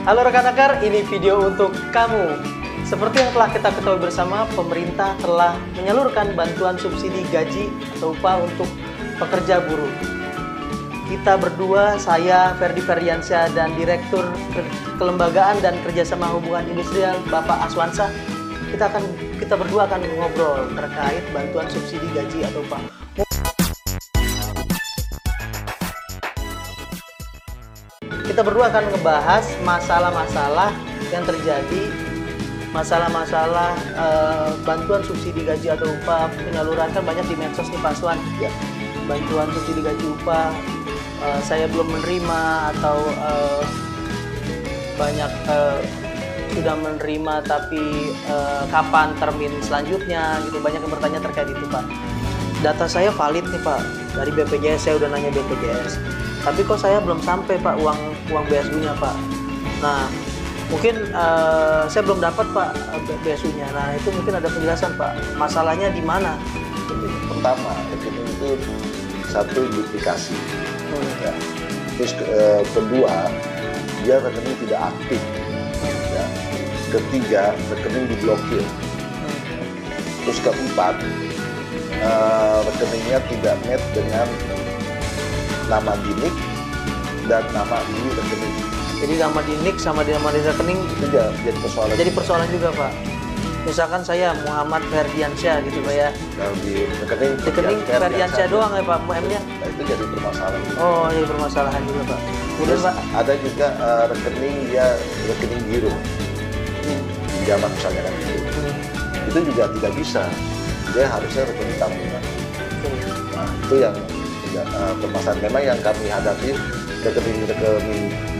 Halo rekan-rekan, ini video untuk kamu. Seperti yang telah kita ketahui bersama, pemerintah telah menyalurkan bantuan subsidi gaji atau upah untuk pekerja buruh. Kita berdua, saya Ferdi Ferdiansyah dan Direktur Kelembagaan dan Kerjasama Hubungan Industrial Bapak Aswansyah, kita berdua akan ngobrol terkait bantuan subsidi gaji atau upah. Kita berdua akan ngebahas masalah-masalah yang terjadi, masalah-masalah bantuan subsidi gaji atau upah penyaluran kan banyak di medsos nih Pak Aswan. Ya. Bantuan subsidi gaji upah saya belum menerima atau banyak sudah menerima tapi kapan termin selanjutnya gitu, banyak yang bertanya terkait itu Pak. Data saya valid nih Pak dari BPJS, saya udah nanya BPJS. Tapi kok saya belum sampai Pak uang BSU-nya Pak. Nah mungkin saya belum dapat Pak BSU-nya. Nah itu mungkin ada penjelasan Pak. Masalahnya di mana? Pertama, rekening itu satu duplikasi. Ya. Terus kedua, dia rekening tidak aktif. Ya. Ketiga, rekening diblokir. Terus keempat, rekeningnya tidak match dengan nama DINIK dan nama di rekening. Jadi nama DINIK sama nama di rekening itu jadi persoalan. Jadi persoalan juga Pak. Misalkan saya Muhammad Ferdiansyah gitu Pak ya. Nah, di rekening Ferdiansyah doang ya Pak M-nya. Nah, itu jadi permasalahan. Oh, jadi permasalahan juga Pak. Kemudian Pak, ada juga rekening giro. Pinjaman misalnya kan gitu. Itu juga tidak bisa. Dia harusnya rekening tabungan. Nah, itu yang permasalahan memang yang kami hadapi. Rekening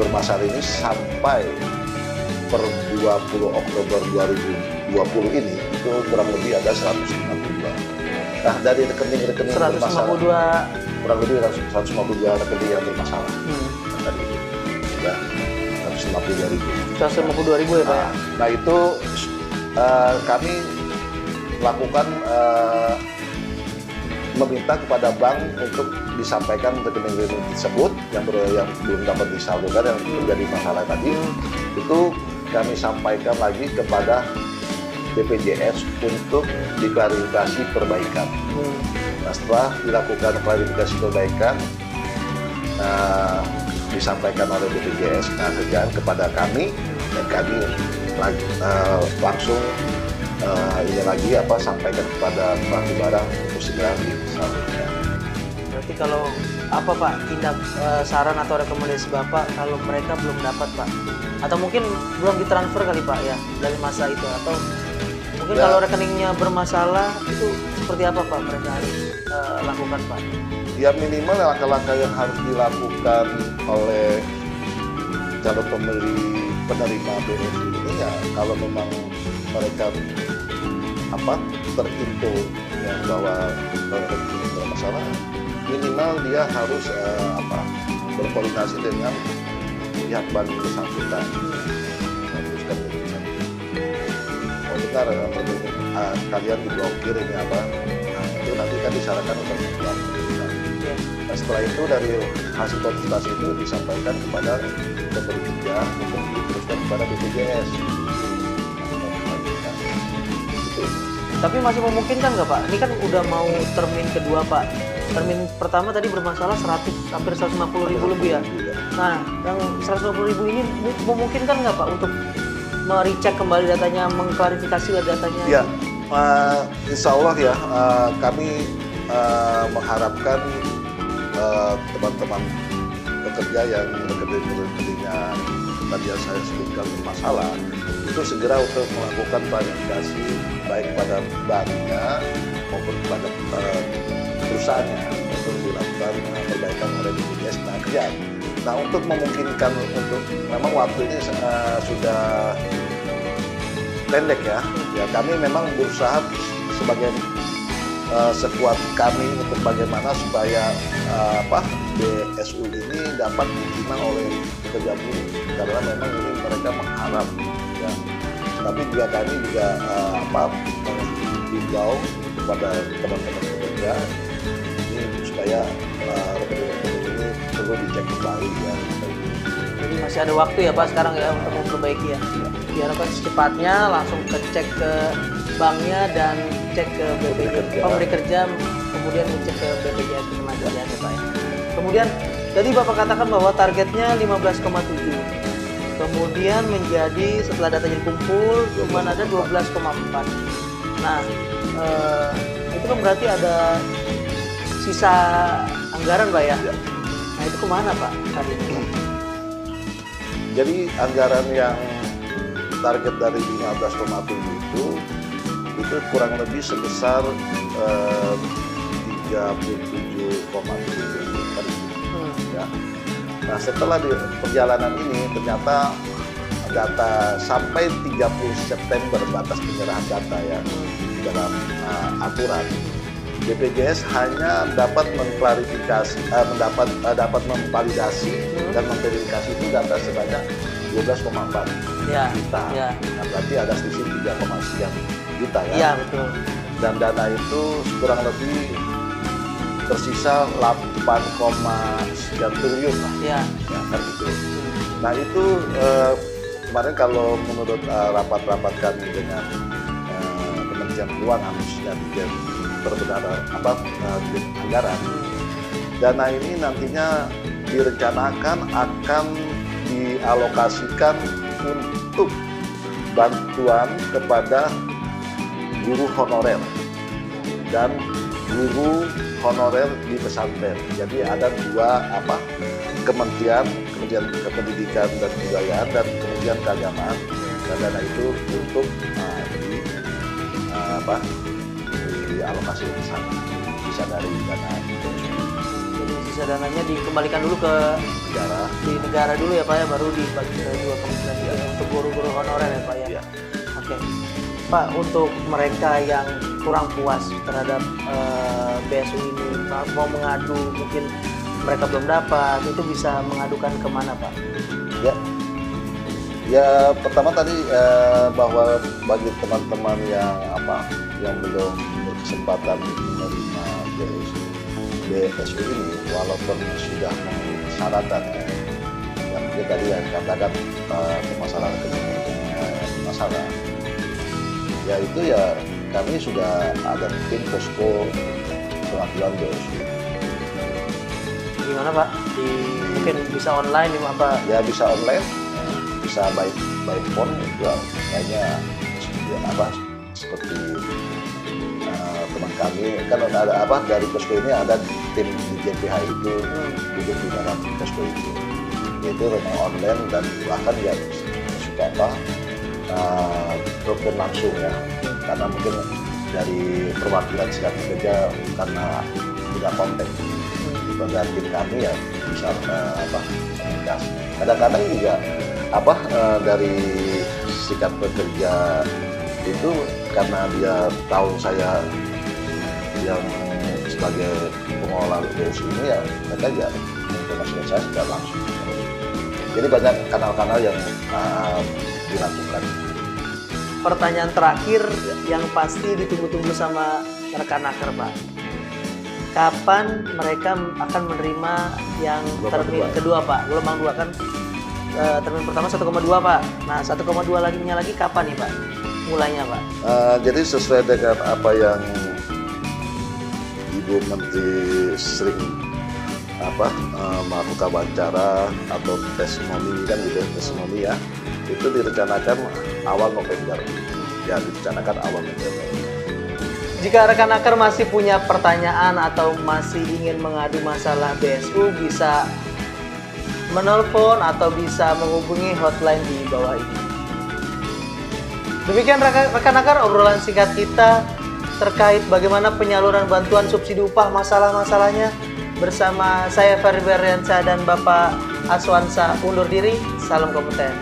bermasalah ini sampai per 20 Oktober 2020 ini itu kurang lebih ada 152. Nah dari rekening bermasalah kurang lebih 152 rekening yang bermasalah. Tadi sudah 152.000 ya Pak ya? Nah itu kami lakukan meminta kepada bank untuk disampaikan rekening-rekening tersebut yang belum dapat disalurkan, yang menjadi masalah tadi, itu kami sampaikan lagi kepada BPJS untuk diklarifikasi perbaikan. Nah, setelah dilakukan klarifikasi perbaikan, disampaikan oleh BPJS kepada kami, dan kami langsung sampaikan kepada pelaku barang untuk segera disalurkan. Berarti kalau apa Pak tindak saran atau rekomendasi Bapak kalau mereka belum dapat Pak, atau mungkin belum ditransfer kali Pak ya dari masa itu, atau mungkin kalau rekeningnya bermasalah itu seperti apa Pak mereka harus lakukan Pak? Ya minimal langkah-langkah yang harus dilakukan oleh calon penerima BSU ini ya, kalau memang mereka terinfo ya bahwa rekening bermasalah, minimal dia harus berkoordinasi dengan pihak bank bersangkutan. Teruskan benar kalian diblokir ini apa? Nah, itu nanti kan disarankan untuk dibuat. Nah, setelah itu dari hasil konsultasi itu disampaikan kepada pekerja untuk diteruskan kepada BPJS. Tapi masih memungkinkan nggak Pak? Ini kan udah mau termin kedua Pak. Termin pertama tadi bermasalah hampir 150.000 lebih ya. Nah, yang 150.000 ini memungkinkan nggak Pak untuk merecek kembali datanya, mengklarifikasi datanya? Ya, insya Allah ya, kami mengharapkan teman-teman pekerja yang rekeningnya tadi yang saya sebutkan bermasalah, itu segera untuk melakukan klarifikasi baik pada banknya maupun kepada perusahaannya untuk dilakukan perbaikan oleh BPJS Tenaga. Nah untuk memungkinkan untuk memang waktu ini sudah pendek ya kami memang berusaha sebagai sekuat kami untuk bagaimana supaya BSU ini dapat diterima oleh pekerja buruh, karena memang ini mereka mengharap ya. Tapi juga kami juga menghimbau kepada teman-teman pekerja ini supaya rekening ini perlu dicek kembali ya. Jadi masih ada waktu ya Pak sekarang ya untuk memperbaiki ya. Diharapkan secepatnya langsung cek ke banknya dan cek ke BPJS pemberi kerja, kemudian cek ke BPJS Ketenagakerjaan ya Pak ya. Kemudian tadi Bapak katakan bahwa targetnya 15,7. Kemudian menjadi setelah datanya dikumpul cuma ada 12,4. Nah, itu kan berarti ada sisa anggaran Pak ya? Nah itu kemana Pak saat ini? Jadi anggaran yang target dari 15,7 itu kurang lebih sebesar 37,7 ya. Nah setelah di perjalanan ini ternyata data sampai 30 September batas penyerahan data ya dalam aturan BPJS hanya dapat mengklarifikasi, dapat memvalidasi dan memverifikasi itu data sebanyak 12,4 juta. Ya. Nah, berarti ada selisih 3,9 juta ya. Iya betul. Dan dana itu kurang lebih tersisa 8,9 triliun lah. Ya. Ya kan gitu. Nah itu kemarin kalau menurut rapat-rapat kami dengan Kementerian Keuangan khususnya di perbedaan anggaran, dana ini nantinya direncanakan akan dialokasikan untuk bantuan kepada guru honorer dan guru honorer di pesantren. Jadi ada dua kementerian Pendidikan dan Kebudayaan dan Kementerian Keagamaan, dan dana itu untuk dialokasi ke sana, bisa dari dana. Jadi sisa dananya dikembalikan dulu ke negara dulu ya Pak ya, baru dibagi ke dua kementerian ya. Untuk guru-guru honorer ya Pak ya. Ya. Oke. Pak, untuk mereka yang kurang puas terhadap BSU ini, mau mengadu mungkin mereka belum dapat, itu bisa mengadukan kemana Pak? Ya pertama tadi bahwa bagi teman-teman yang belum berkesempatan menerima BSU ini, walaupun sudah memenuhi persyaratan yang mungkin tadi yang katakan permasalahan masalah, ya itu ya kami sudah ada tim posko pengaduan BSU. Gimana Pak? Mungkin bisa online di apa? Ya bisa online, bisa by phone juga kayaknya ya, seperti teman kami kan ada dari posko ini ada tim di JPH itu duduk di dalam posko itu, itu memang online dan bahkan ya suka telepon langsung ya, karena mungkin dari perwakilan serikat pekerja karena tidak kontak dan tim kami ya bisa komunikasi. Kadang-kadang juga dari serikat pekerja itu karena dia tahu saya yang sebagai pengelola BSU ini ya mereka ya informasikan saya sudah langsung. Jadi banyak kanal-kanal yang dilakukan. Pertanyaan terakhir yang pasti ditunggu-tunggu sama rekan Naker Pak. Kapan mereka akan menerima yang termin kedua Pak? Gelombang 2 kan termin pertama 1,2 Pak. Nah 1,2 lagi kapan nih Pak? Mulainya Pak? Jadi sesuai dengan apa yang Ibu Menteri sering melakukan wawancara atau testimoni kan gitu, testimoni ya, itu direncanakan awal November. Ya direncanakan awal November. Jika rekan Naker masih punya pertanyaan atau masih ingin mengadu masalah BSU, bisa menelpon atau bisa menghubungi hotline di bawah ini. Demikian rekan Naker obrolan singkat kita terkait bagaimana penyaluran bantuan subsidi upah, masalah-masalahnya bersama saya Ferry Berliansyah dan Bapak Aswansa undur diri. Salam kompeten.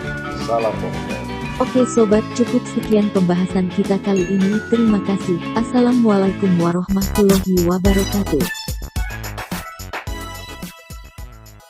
Salam kompeten. Oke sobat, cukup sekian pembahasan kita kali ini. Terima kasih. Assalamualaikum warahmatullahi wabarakatuh.